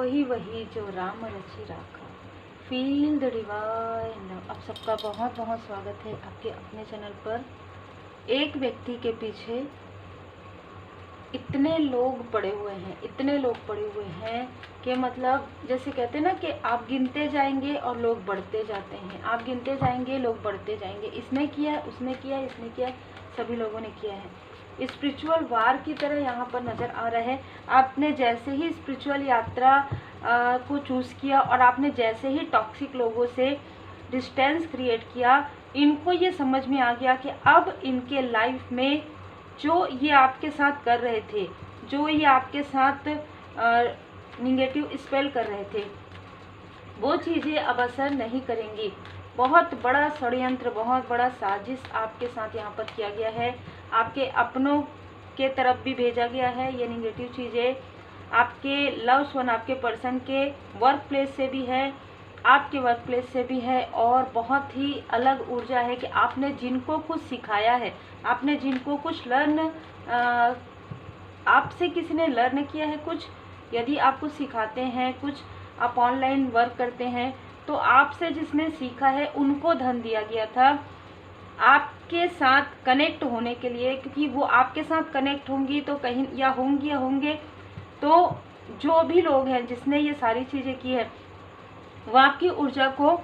वही वही जो राम रचि राखा, फील द डिवाइन लव। आप सबका बहुत बहुत स्वागत है आपके अपने चैनल पर। एक व्यक्ति के पीछे इतने लोग पड़े हुए हैं, इतने लोग पड़े हुए हैं कि मतलब जैसे कहते हैं ना कि आप गिनते जाएंगे और लोग बढ़ते जाते हैं, आप गिनते जाएंगे लोग बढ़ते जाएंगे। इसने किया, उसने किया, इसने किया, सभी लोगों ने किया है। स्पिरिचुअल वार की तरह यहाँ पर नज़र आ रहा है। आपने जैसे ही स्पिरिचुअल यात्रा को चूज़ किया और आपने जैसे ही टॉक्सिक लोगों से डिस्टेंस क्रिएट किया, इनको ये समझ में आ गया कि अब इनके लाइफ में जो ये आपके साथ कर रहे थे, जो ये आपके साथ निगेटिव स्पेल कर रहे थे, वो चीज़ें अब असर नहीं करेंगी। बहुत बड़ा षड्यंत्र, बहुत बड़ा साजिश आपके साथ यहाँ पर किया गया है। आपके अपनों के तरफ भी भेजा गया है ये निगेटिव चीज़ें। आपके लव्स वन, आपके पर्सन के वर्क प्लेस से भी है, आपके वर्क प्लेस से भी है। और बहुत ही अलग ऊर्जा है कि आपने जिनको कुछ सिखाया है, आपने जिनको कुछ लर्न, आपसे किसी ने लर्न किया है कुछ, यदि आप कुछ सिखाते हैं, कुछ आप ऑनलाइन वर्क करते हैं, तो आपसे जिसने सीखा है उनको धन दिया गया था आपके साथ कनेक्ट होने के लिए, क्योंकि वो आपके साथ कनेक्ट होंगी तो कहीं या होंगे तो जो भी लोग हैं जिसने ये सारी चीज़ें की है वो आपकी ऊर्जा को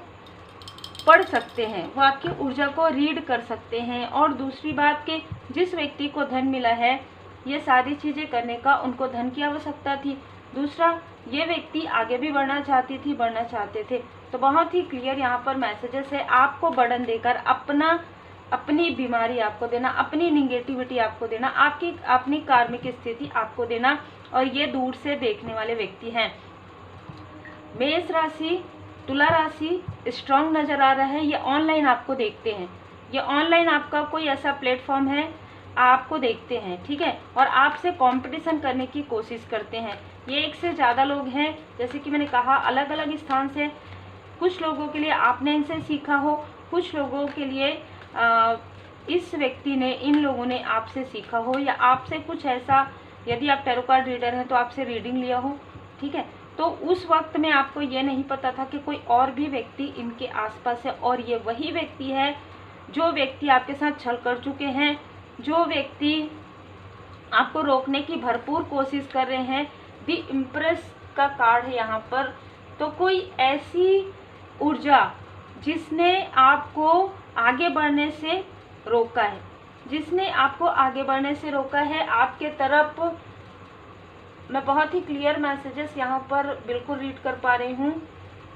पढ़ सकते हैं, वो आपकी ऊर्जा को रीड कर सकते हैं। और दूसरी बात कि जिस व्यक्ति को धन मिला है, ये सारी चीज़ें करने का उनको धन की आवश्यकता थी। दूसरा, ये व्यक्ति आगे भी बढ़ना चाहते थे। तो बहुत ही क्लियर यहाँ पर मैसेजेस है। आपको बर्डन देकर अपनी बीमारी आपको देना, अपनी निगेटिविटी आपको देना, आपकी अपनी कार्मिक स्थिति आपको देना, और ये दूर से देखने वाले व्यक्ति हैं। मेष राशि, तुला राशि स्ट्रांग नज़र आ रहा है। ये ऑनलाइन आपको देखते हैं, ये ऑनलाइन आपका कोई ऐसा प्लेटफॉर्म है, आपको देखते हैं, ठीक है, और आपसे कंपटीशन करने की कोशिश करते हैं। ये एक से ज़्यादा लोग हैं, जैसे कि मैंने कहा, अलग अलग स्थान से। कुछ लोगों के लिए आपने इनसे सीखा हो, कुछ लोगों के लिए इस व्यक्ति ने, इन लोगों ने आपसे सीखा हो, या आपसे कुछ ऐसा, यदि आप टैरो कार्ड रीडर हैं तो आपसे रीडिंग लिया हो, ठीक है। तो उस वक्त में आपको ये नहीं पता था कि कोई और भी व्यक्ति इनके आसपास है, और ये वही व्यक्ति है जो व्यक्ति आपके साथ छल कर चुके हैं, जो व्यक्ति आपको रोकने की भरपूर कोशिश कर रहे हैं। द इम्प्रेस का कार्ड है यहाँ पर। तो कोई ऐसी ऊर्जा जिसने आपको आगे बढ़ने से रोका है, जिसने आपको आगे बढ़ने से रोका है आपके तरफ। मैं बहुत ही क्लियर मैसेजेस यहाँ पर बिल्कुल रीड कर पा रही हूँ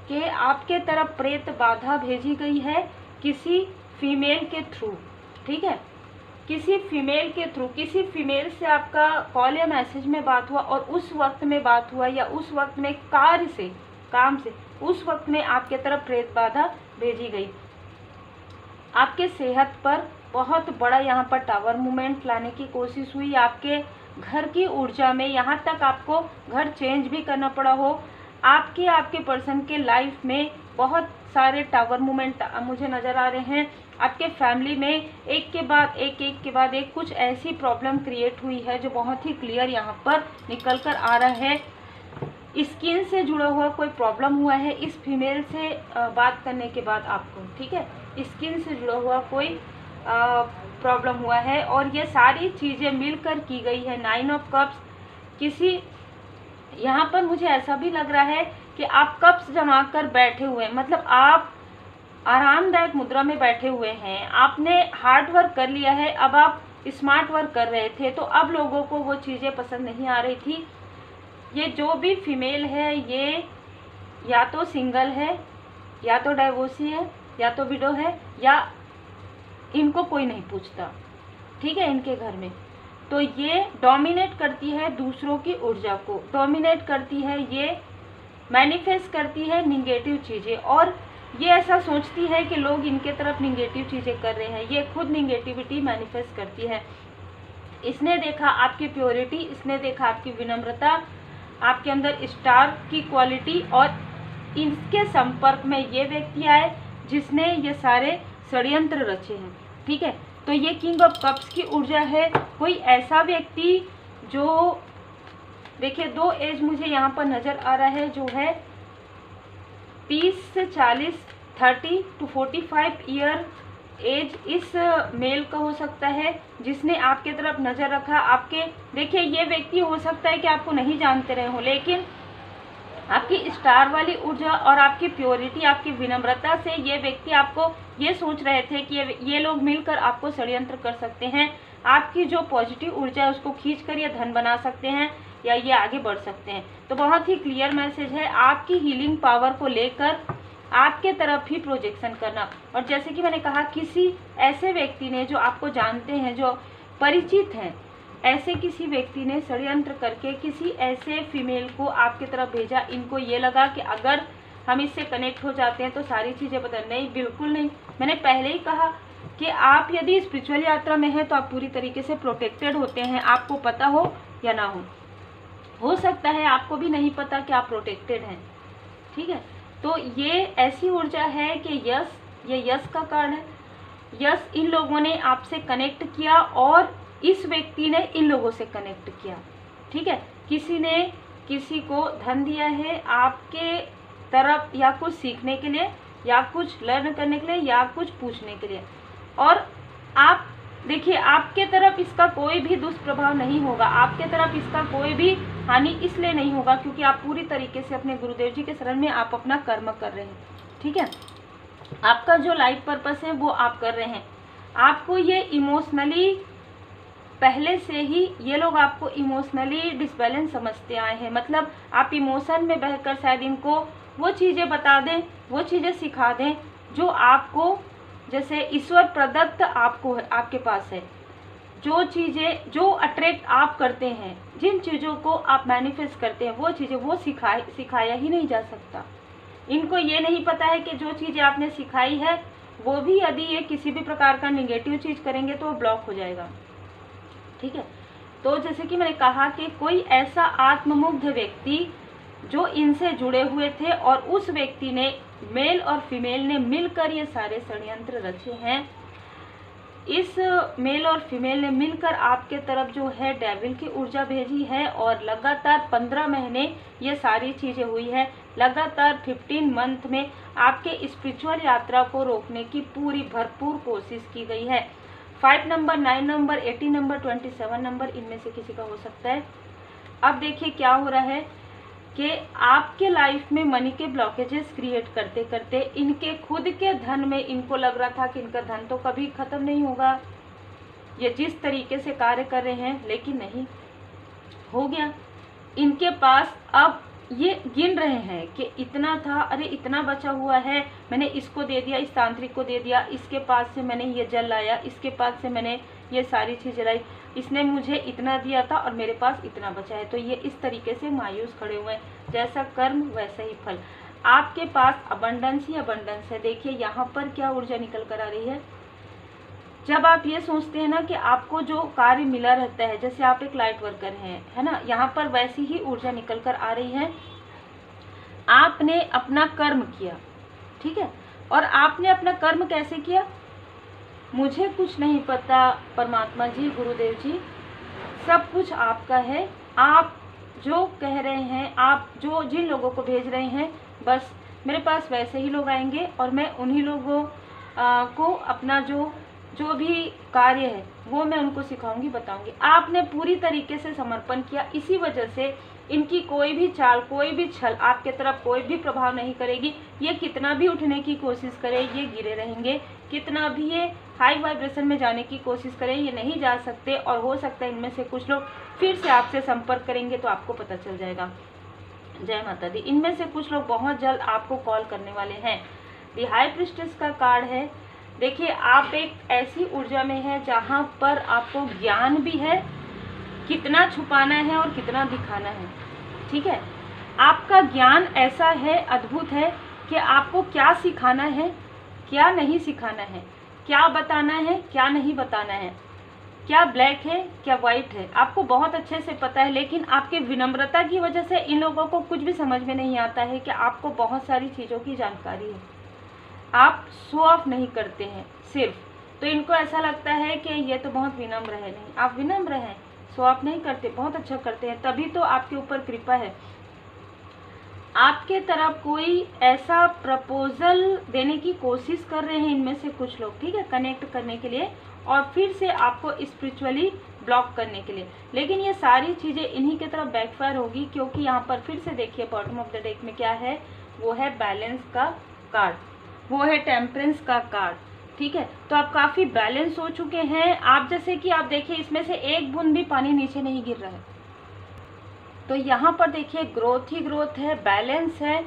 कि आपके तरफ प्रेत बाधा भेजी गई है किसी फीमेल के थ्रू, ठीक है, किसी फीमेल के थ्रू। किसी फीमेल से आपका कॉल या मैसेज में बात हुआ, और उस वक्त में बात हुआ, या उस वक्त में काम से उस वक्त में आपके तरफ प्रेत बाधा भेजी गई। आपके सेहत पर बहुत बड़ा यहाँ पर टावर मूवमेंट लाने की कोशिश हुई। आपके घर की ऊर्जा में, यहाँ तक आपको घर चेंज भी करना पड़ा हो। आपके पर्सन के लाइफ में बहुत सारे टावर मूवमेंट मुझे नज़र आ रहे हैं। आपके फैमिली में एक के बाद एक कुछ ऐसी प्रॉब्लम क्रिएट हुई है जो बहुत ही क्लियर यहाँ पर निकल कर आ रहा है। स्किन से जुड़ा हुआ कोई प्रॉब्लम हुआ है इस फीमेल से बात करने के बाद आपको, ठीक है, स्किन से जुड़ा हुआ कोई प्रॉब्लम हुआ है, और ये सारी चीज़ें मिलकर की गई है। 9 ऑफ कप्स। किसी यहाँ पर मुझे ऐसा भी लग रहा है कि आप कप्स जमा कर बैठे हुए हैं, मतलब आप आरामदायक मुद्रा में बैठे हुए हैं। आपने हार्ड वर्क कर लिया है, अब आप स्मार्ट वर्क कर रहे थे, तो अब लोगों को वो चीज़ें पसंद नहीं आ रही थी। ये जो भी फीमेल है, ये या तो सिंगल है, या तो डाइवोर्सी है, या तो विडो है, या इनको कोई नहीं पूछता, ठीक है, इनके घर में। तो ये डोमिनेट करती है दूसरों की ऊर्जा को, डोमिनेट करती है, ये मैनिफेस्ट करती है निगेटिव चीज़ें, और ये ऐसा सोचती है कि लोग इनके तरफ निगेटिव चीज़ें कर रहे हैं। ये खुद निगेटिविटी मैनिफेस्ट करती है। इसने देखा आपकी प्योरिटी, इसने देखा आपकी विनम्रता, आपके अंदर स्टार की क्वालिटी, और इसके संपर्क में ये व्यक्ति आए जिसने ये सारे षड्यंत्र रचे हैं, ठीक है। तो ये किंग ऑफ कप्स की ऊर्जा है। कोई ऐसा व्यक्ति जो देखिए 2 एज मुझे यहाँ पर नज़र आ रहा है, जो है 30 से 40, 30 to 45 ईयर एज इस मेल का हो सकता है, जिसने आपके तरफ नज़र रखा। आपके देखिए ये व्यक्ति हो सकता है कि आपको नहीं जानते रहे हो, लेकिन आपकी स्टार वाली ऊर्जा और आपकी प्योरिटी, आपकी विनम्रता से ये व्यक्ति आपको ये सोच रहे थे कि ये लोग मिलकर आपको षड्यंत्र कर सकते हैं। आपकी जो पॉजिटिव ऊर्जा है उसको खींच कर ये धन बना सकते हैं या ये आगे बढ़ सकते हैं। तो बहुत ही क्लियर मैसेज है, आपकी हीलिंग पावर को लेकर आपके तरफ ही प्रोजेक्शन करना। और जैसे कि मैंने कहा, किसी ऐसे व्यक्ति ने जो आपको जानते हैं, जो परिचित हैं, ऐसे किसी व्यक्ति ने षड्यंत्र करके किसी ऐसे फीमेल को आपकी तरफ भेजा। इनको ये लगा कि अगर हम इससे कनेक्ट हो जाते हैं तो सारी चीज़ें बदल, नहीं, बिल्कुल नहीं। मैंने पहले ही कहा कि आप यदि स्पिरिचुअल यात्रा में हैं तो आप पूरी तरीके से प्रोटेक्टेड होते हैं, आपको पता हो या ना हो सकता है आपको भी नहीं पता कि आप प्रोटेक्टेड हैं, ठीक है। तो ये ऐसी ऊर्जा है कि यस, ये यस का कार्ड है। यस, इन लोगों ने आपसे कनेक्ट किया और इस व्यक्ति ने इन लोगों से कनेक्ट किया, ठीक है। किसी ने किसी को धन दिया है आपके तरफ, या कुछ सीखने के लिए, या कुछ लर्न करने के लिए, या कुछ पूछने के लिए। और आप देखिए, आपके तरफ इसका कोई भी दुष्प्रभाव नहीं होगा, आपके तरफ इसका कोई भी हानि इसलिए नहीं होगा क्योंकि आप पूरी तरीके से अपने गुरुदेव जी के शरण में आप अपना कर्म कर रहे हैं, ठीक है। आपका जो लाइफ पर्पस है वो आप कर रहे हैं। आपको ये इमोशनली पहले से ही ये लोग आपको इमोशनली डिसबैलेंस समझते आए हैं, मतलब आप इमोशन में बहकर शायद इनको वो चीज़ें बता दें, वो चीज़ें सिखा दें जो आपको, जैसे ईश्वर प्रदत्त आपको आपके पास है, जो चीज़ें जो अट्रैक्ट आप करते हैं, जिन चीज़ों को आप मैनिफेस्ट करते हैं, वो चीज़ें वो सिखाया ही नहीं जा सकता। इनको ये नहीं पता है कि जो चीज़ें आपने सिखाई है वो भी यदि ये किसी भी प्रकार का निगेटिव चीज़ करेंगे तो वो ब्लॉक हो जाएगा, ठीक है। तो जैसे कि मैंने कहा कि कोई ऐसा आत्ममुग्ध व्यक्ति जो इनसे जुड़े हुए थे और उस व्यक्ति ने, मेल और फीमेल ने मिलकर ये सारे षड्यंत्र रचे हैं। इस मेल और फीमेल ने मिलकर आपके तरफ जो है डेविल की ऊर्जा भेजी है और लगातार 15 महीने ये सारी चीज़ें हुई है। लगातार 15 मंथ में आपके स्पिरिचुअल यात्रा को रोकने की पूरी भरपूर कोशिश की गई है। 5 नंबर, 9 नंबर, 18 नंबर, 27 नंबर, इनमें से किसी का हो सकता है। अब देखिए क्या हो रहा है कि आपके लाइफ में मनी के ब्लॉकेजेस क्रिएट करते करते इनके खुद के धन में इनको लग रहा था कि इनका धन तो कभी ख़त्म नहीं होगा, ये जिस तरीके से कार्य कर रहे हैं, लेकिन नहीं हो गया इनके पास। अब ये गिन रहे हैं कि इतना था, अरे इतना बचा हुआ है, मैंने इसको दे दिया, इस तांत्रिक को दे दिया, इसके पास से मैंने ये जल लाया, इसके पास से मैंने ये सारी चीज़ें लाई, इसने मुझे इतना दिया था और मेरे पास इतना बचा है। तो ये इस तरीके से मायूस खड़े हुए हैं, जैसा कर्म वैसा ही फल। आपके पास अबंडेंस ही अबंडेंस है। देखिए यहाँ पर क्या ऊर्जा निकल कर आ रही है। जब आप ये सोचते हैं ना कि आपको जो कार्य मिला रहता है, जैसे आप एक लाइट वर्कर हैं, है ना, यहाँ पर वैसी ही ऊर्जा निकल कर आ रही है। आपने अपना कर्म किया, ठीक है, और आपने अपना कर्म कैसे किया, मुझे कुछ नहीं पता, परमात्मा जी, गुरुदेव जी, सब कुछ आपका है। आप जो कह रहे हैं, आप जो जिन लोगों को भेज रहे हैं, बस मेरे पास वैसे ही लोग आएंगे और मैं उन्हीं लोगों को अपना जो भी कार्य है वो मैं उनको सिखाऊंगी, बताऊंगी। आपने पूरी तरीके से समर्पण किया, इसी वजह से इनकी कोई भी चाल, कोई भी छल आपके तरफ कोई भी प्रभाव नहीं करेगी। ये कितना भी उठने की कोशिश करे ये गिरे रहेंगे, कितना भी ये हाई वाइब्रेशन में जाने की कोशिश करें ये नहीं जा सकते। और हो सकता है इनमें से कुछ लोग फिर से आपसे संपर्क करेंगे तो आपको पता चल जाएगा। जय माता दी। इनमें से कुछ लोग बहुत जल्द आपको कॉल करने वाले हैं। दी हाई प्रिस्टेस का कार्ड है। देखिए आप एक ऐसी ऊर्जा में है जहाँ पर आपको ज्ञान भी है, कितना छुपाना है और कितना दिखाना है, ठीक है। आपका ज्ञान ऐसा है, अद्भुत है कि आपको क्या सिखाना है, क्या नहीं सिखाना है, क्या बताना है, क्या नहीं बताना है, क्या ब्लैक है, क्या वाइट है, आपको बहुत अच्छे से पता है। लेकिन आपके विनम्रता की वजह से इन लोगों को कुछ भी समझ में नहीं आता है कि आपको बहुत सारी चीज़ों की जानकारी है। आप शो ऑफ नहीं करते हैं सिर्फ, तो इनको ऐसा लगता है कि ये तो बहुत विनम्र है। नहीं, आप विनम्र हैं, शो ऑफ नहीं करते, बहुत अच्छा करते हैं, तभी तो आपके ऊपर कृपा है। आपके तरफ कोई ऐसा प्रपोजल देने की कोशिश कर रहे हैं इनमें से कुछ लोग, ठीक है, कनेक्ट करने के लिए और फिर से आपको स्पिरिचुअली ब्लॉक करने के लिए। लेकिन ये सारी चीज़ें इन्हीं की तरफ बैकफायर होगी, क्योंकि यहाँ पर फिर से देखिए बॉटम ऑफ द डेक में क्या है, वो है बैलेंस का कार्ड, वो है टेम्परेंस का कार्ड, ठीक है। तो आप काफ़ी बैलेंस हो चुके हैं। आप जैसे कि आप देखिए इसमें से एक बूंद भी पानी नीचे नहीं गिर रहा है, तो यहाँ पर देखिए ग्रोथ ही ग्रोथ है, बैलेंस है।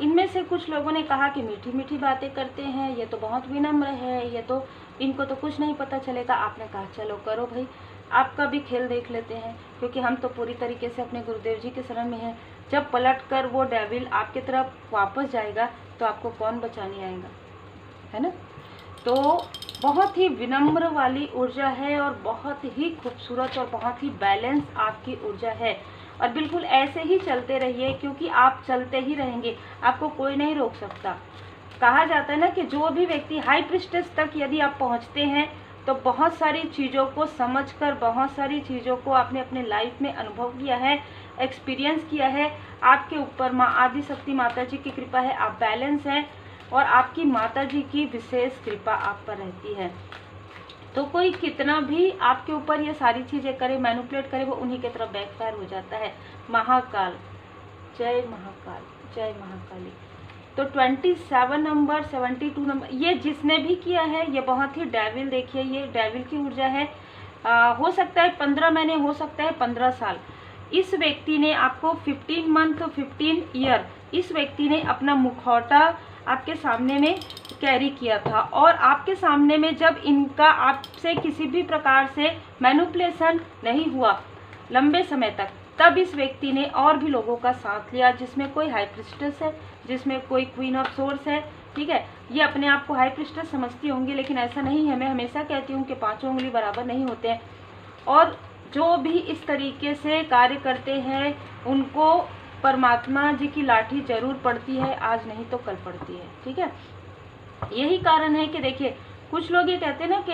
इनमें से कुछ लोगों ने कहा कि मीठी मीठी बातें करते हैं, ये तो बहुत विनम्र है, ये तो इनको तो कुछ नहीं पता चलेगा। आपने कहा चलो करो भाई, आपका भी खेल देख लेते हैं, क्योंकि हम तो पूरी तरीके से अपने गुरुदेव जी के शरण में हैं। जब पलट कर वो डेविल आपकी तरफ वापस जाएगा तो आपको कौन बचाने आएगा, है ना। तो बहुत ही विनम्र वाली ऊर्जा है और बहुत ही खूबसूरत और बहुत ही बैलेंस आपकी ऊर्जा है। और बिल्कुल ऐसे ही चलते रहिए, क्योंकि आप चलते ही रहेंगे, आपको कोई नहीं रोक सकता। कहा जाता है ना कि जो भी व्यक्ति हाई प्रिस्टेस तक यदि आप पहुंचते हैं तो बहुत सारी चीज़ों को समझकर, बहुत सारी चीज़ों को आपने अपने लाइफ में अनुभव किया है, एक्सपीरियंस किया है। आपके ऊपर माँ आदि शक्ति माता जी की कृपा है, आप बैलेंस हैं और आपकी माता जी की विशेष कृपा आप पर रहती है। तो कोई कितना भी आपके ऊपर ये सारी चीज़ें करे, मैनिपुलेट करे, वो उन्हीं की तरफ बैकफायर हो जाता है। महाकाल, जय महाकाल, जय महाकाली। तो 27 नंबर, 72 नंबर, ये जिसने भी किया है ये बहुत ही डेविल, देखिए ये डेविल की ऊर्जा है। हो सकता है 15 महीने, हो सकता है 15 साल। इस व्यक्ति ने आपको 15 मंथ, 15 ईयर इस व्यक्ति ने अपना मुखौटा आपके सामने में कैरी किया था, और आपके सामने में जब इनका आपसे किसी भी प्रकार से मैनिपुलेशन नहीं हुआ लंबे समय तक, तब इस व्यक्ति ने और भी लोगों का साथ लिया, जिसमें कोई हाई प्रिस्टेस है, जिसमें कोई क्वीन ऑफ सोर्स है, ठीक है। ये अपने आप को हाई प्रिस्टेस समझती होंगी, लेकिन ऐसा नहीं है। मैं हमेशा कहती हूँ कि पांचों उंगली बराबर नहीं होते हैं, और जो भी इस तरीके से कार्य करते हैं उनको परमात्मा जी की लाठी जरूर पड़ती है, आज नहीं तो कल पड़ती है, ठीक है। यही कारण है कि देखिए कुछ लोग ये कहते हैं ना कि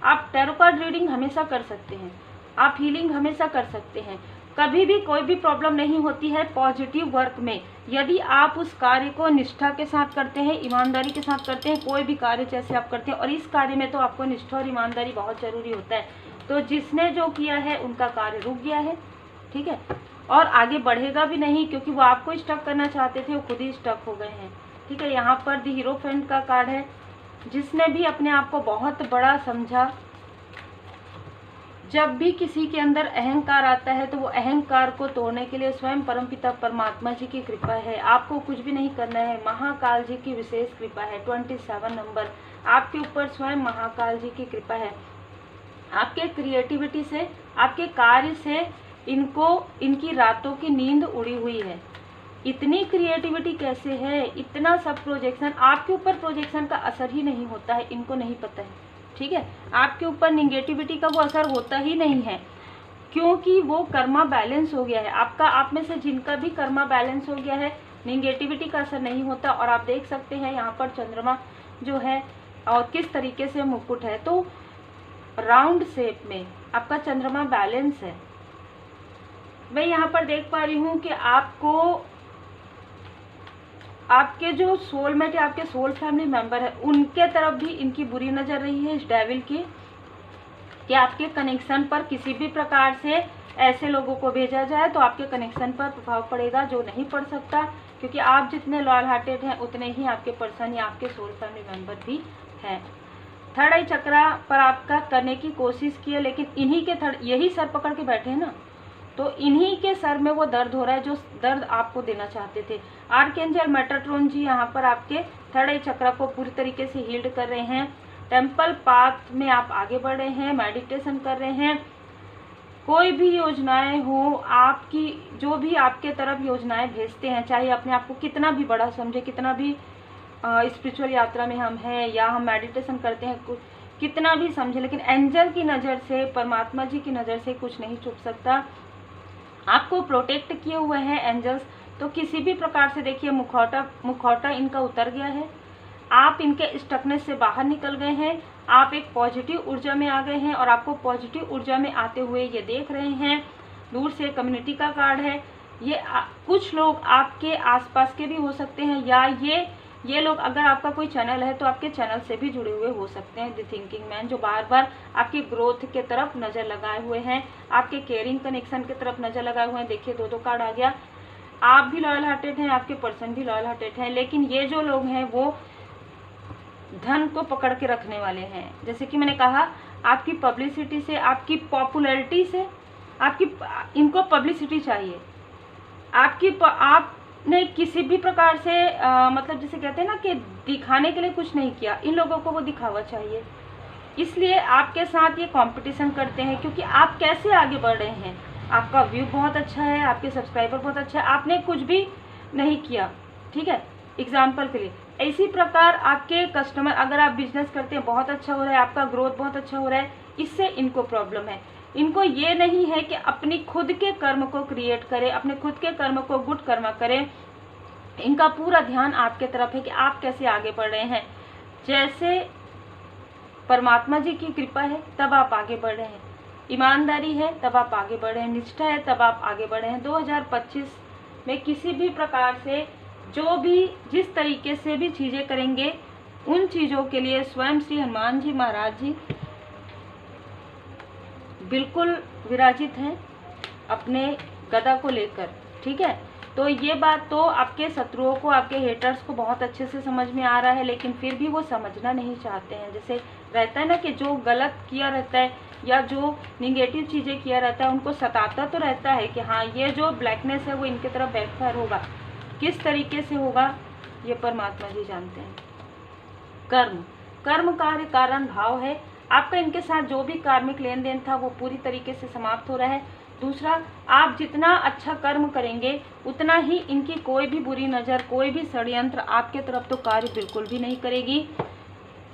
आप टैरो कार्ड रीडिंग हमेशा कर सकते हैं, आप हीलिंग हमेशा कर सकते हैं, कभी भी कोई भी प्रॉब्लम नहीं होती है पॉजिटिव वर्क में, यदि आप उस कार्य को निष्ठा के साथ करते हैं, ईमानदारी के साथ करते हैं। कोई भी कार्य जैसे आप करते हैं, और इस कार्य में तो आपको निष्ठा और ईमानदारी बहुत जरूरी होता है। तो जिसने जो किया है उनका कार्य रुक गया है, ठीक है, और आगे बढ़ेगा भी नहीं, क्योंकि वो आपको स्टक करना चाहते थे, वो खुद ही स्टक हो गए हैं, ठीक है। यहाँ पर दी हीरोफेंट का कार्ड है, जिसने भी अपने आप को बहुत बड़ा समझा। जब भी किसी के अंदर अहंकार आता है तो वो अहंकार को तोड़ने के लिए स्वयं परमपिता परमात्मा जी की कृपा है, आपको कुछ भी नहीं करना है, महाकाल जी की विशेष कृपा है। 27 नंबर, आपके ऊपर स्वयं महाकाल जी की कृपा है। आपके क्रिएटिविटी से, आपके कार्य से इनकी रातों की नींद उड़ी हुई है। इतनी क्रिएटिविटी कैसे है, इतना सब प्रोजेक्शन, आपके ऊपर प्रोजेक्शन का असर ही नहीं होता है, इनको नहीं पता है, ठीक है। आपके ऊपर निगेटिविटी का वो असर होता ही नहीं है, क्योंकि वो कर्मा बैलेंस हो गया है आपका। आप में से जिनका भी कर्मा बैलेंस हो गया है, निगेटिविटी का असर नहीं होता। और आप देख सकते हैं यहाँ पर चंद्रमा जो है और किस तरीके से मुकुट है, तो राउंड शेप में आपका चंद्रमा बैलेंस है। मैं यहाँ पर देख पा रही हूँ कि आपके जो सोलमेट या आपके सोल फैमिली मेंबर है, उनके तरफ भी इनकी बुरी नजर रही है, इस डेविल की, कि आपके कनेक्शन पर किसी भी प्रकार से ऐसे लोगों को भेजा जाए तो आपके कनेक्शन पर प्रभाव पड़ेगा, जो नहीं पड़ सकता, क्योंकि आप जितने लॉयल हार्टेड हैं उतने ही आपके पर्सन या आपके सोल फैमिली मेंबर भी हैं। थर्ड आई चक्रा पर आपका करने की कोशिश की है, लेकिन इन्हीं के यही सर पकड़ के बैठे हैं ना, तो इन्हीं के सर में वो दर्द हो रहा है जो दर्द आपको देना चाहते थे। आर्कएंजल मेटाट्रॉन जी यहाँ पर आपके थर्ड आई चक्रा को पूरी तरीके से हील्ड कर रहे हैं। टेम्पल पाथ में आप आगे बढ़ रहे हैं, मेडिटेशन कर रहे हैं। कोई भी योजनाएं हो आपकी, जो भी आपके तरफ योजनाएं भेजते हैं, चाहे अपने आप को कितना भी बड़ा समझे, कितना भी स्पिरिचुअल यात्रा में हम हैं या हम मेडिटेशन करते हैं, कितना भी समझे, लेकिन एंजल की नज़र से, परमात्मा जी की नज़र से कुछ नहीं छुप सकता। आपको प्रोटेक्ट किए हुए हैं एंजल्स। तो किसी भी प्रकार से देखिए मुखौटा इनका उतर गया है, आप इनके स्टकनेस से बाहर निकल गए हैं। आप एक पॉजिटिव ऊर्जा में आ गए हैं और आपको पॉजिटिव ऊर्जा में आते हुए ये देख रहे हैं। दूर से कम्युनिटी का कार्ड है। ये कुछ लोग आपके आसपास के भी हो सकते हैं, या ये लोग, अगर आपका कोई चैनल है तो आपके चैनल से भी जुड़े हुए हो सकते हैं। द थिंकिंग मैन, जो बार बार आपकी ग्रोथ के तरफ नज़र लगाए हुए हैं, आपके केयरिंग कनेक्शन की तरफ नज़र लगाए हुए हैं। देखिए 2 कार्ड आ गया। आप भी लॉयल हार्टेड हैं, आपके पर्सन भी लॉयल हार्टेड हैं, लेकिन ये जो लोग हैं वो धन को पकड़ के रखने वाले हैं। जैसे कि मैंने कहा, आपकी पब्लिसिटी से, आपकी पॉपुलैरिटी से, इनको पब्लिसिटी चाहिए। आपने किसी भी प्रकार से मतलब जिसे कहते हैं ना कि दिखाने के लिए कुछ नहीं किया, इन लोगों को वो दिखावा चाहिए। इसलिए आपके साथ ये कंपटीशन करते हैं, क्योंकि आप कैसे आगे बढ़ रहे हैं। आपका व्यू बहुत अच्छा है, आपके सब्सक्राइबर बहुत अच्छा है, आपने कुछ भी नहीं किया, ठीक है। एग्जाम्पल के लिए इसी प्रकार आपके कस्टमर, अगर आप बिजनेस करते हैं, बहुत अच्छा हो रहा है, आपका ग्रोथ बहुत अच्छा हो रहा है, इससे इनको प्रॉब्लम है। इनको ये नहीं है कि अपनी खुद के कर्म को क्रिएट करें, अपने खुद के कर्म को गुड कर्म करें। इनका पूरा ध्यान आपके तरफ है कि आप कैसे आगे बढ़ रहे हैं। जैसे परमात्मा जी की कृपा है तब आप आगे बढ़ रहे हैं, ईमानदारी है तब आप आगे बढ़ रहे हैं, निष्ठा है तब आप आगे बढ़ रहे हैं। 2025 में किसी भी प्रकार से जो भी जिस तरीके से भी चीज़ें करेंगे, उन चीज़ों के लिए स्वयं श्री हनुमान जी महाराज जी बिल्कुल विराजित हैं अपने गदा को लेकर, ठीक है। तो ये बात तो आपके शत्रुओं को, आपके हेटर्स को बहुत अच्छे से समझ में आ रहा है, लेकिन फिर भी वो समझना नहीं चाहते हैं। जैसे रहता है ना कि जो गलत किया रहता है या जो निगेटिव चीज़ें किया रहता है, उनको सताता तो रहता है कि हाँ ये जो ब्लैकनेस है वो इनके तरफ बैकफायर होगा। किस तरीके से होगा ये परमात्मा जी जानते हैं। कर्म कार्य कारण भाव है। आपका इनके साथ जो भी कार्मिक लेन देन था वो पूरी तरीके से समाप्त हो रहा है। दूसरा, आप जितना अच्छा कर्म करेंगे उतना ही इनकी कोई भी बुरी नज़र, कोई भी षड्यंत्र आपके तरफ तो कार्य बिल्कुल भी नहीं करेगी।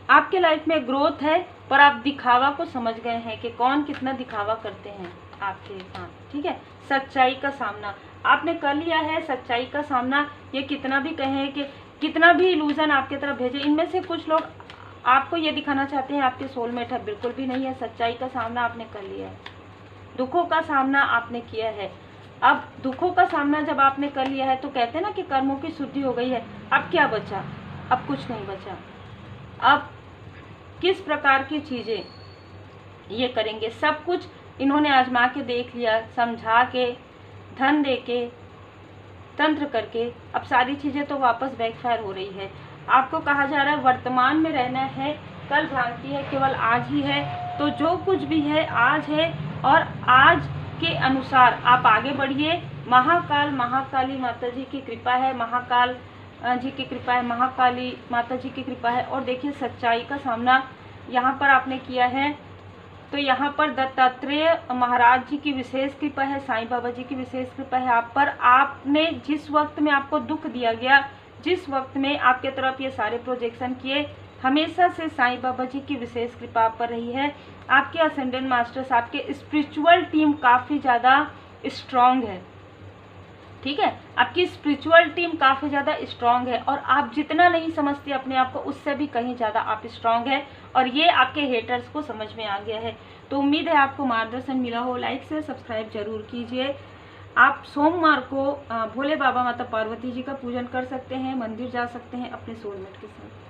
आपके लाइफ में ग्रोथ है, पर आप दिखावा को समझ गए हैं कि कौन कितना दिखावा करते हैं आपके साथ, ठीक है। सच्चाई का सामना आपने कर लिया है। सच्चाई का सामना, ये कितना भी कहें कि कितना भी इल्यूजन आपके तरफ भेजे, इनमें से कुछ लोग आपको ये दिखाना चाहते हैं आपके सोलमेट है, बिल्कुल भी नहीं है। सच्चाई का सामना आपने कर लिया है, दुखों का सामना आपने किया है। अब दुखों का सामना जब आपने कर लिया है तो कहते हैं ना कि कर्मों की शुद्धि हो गई है। अब क्या बचा? अब कुछ नहीं बचा। अब किस प्रकार की चीज़ें ये करेंगे, सब कुछ इन्होंने आजमा के देख लिया, समझा के, धन दे के, तंत्र करके। अब सारी चीज़ें तो वापस बैकफायर हो रही है। आपको कहा जा रहा है वर्तमान में रहना है, कल भ्रांति है, केवल आज ही है। तो जो कुछ भी है आज है, और आज के अनुसार आप आगे बढ़िए। महाकाल महाकाली माता जी की कृपा है, महाकाल जी की कृपा है, महाकाली माता जी की कृपा है। और देखिए सच्चाई का सामना यहाँ पर आपने किया है, तो यहाँ पर दत्तात्रेय महाराज जी की विशेष कृपा है, साईं बाबा जी की विशेष कृपा है आप पर। आपने जिस वक्त में आपको दुख दिया गया, जिस वक्त में आपके तरफ ये सारे प्रोजेक्शन किए, हमेशा से साईं बाबा जी की विशेष कृपा आप पर रही है। आपके असेंडेंट मास्टर्स, आपके स्पिरिचुअल टीम काफ़ी ज़्यादा स्ट्रांग है, ठीक है। आपकी स्पिरिचुअल टीम काफ़ी ज़्यादा स्ट्रांग है, और आप जितना नहीं समझते अपने आप को, उससे भी कहीं ज़्यादा आप स्ट्रांग है, और ये आपके हेटर्स को समझ में आ गया है। तो उम्मीद है आपको मार्गदर्शन मिला हो। लाइक से सब्सक्राइब जरूर कीजिए। आप सोमवार को भोले बाबा माता पार्वती जी का पूजन कर सकते हैं, मंदिर जा सकते हैं अपने सोलमेट के साथ।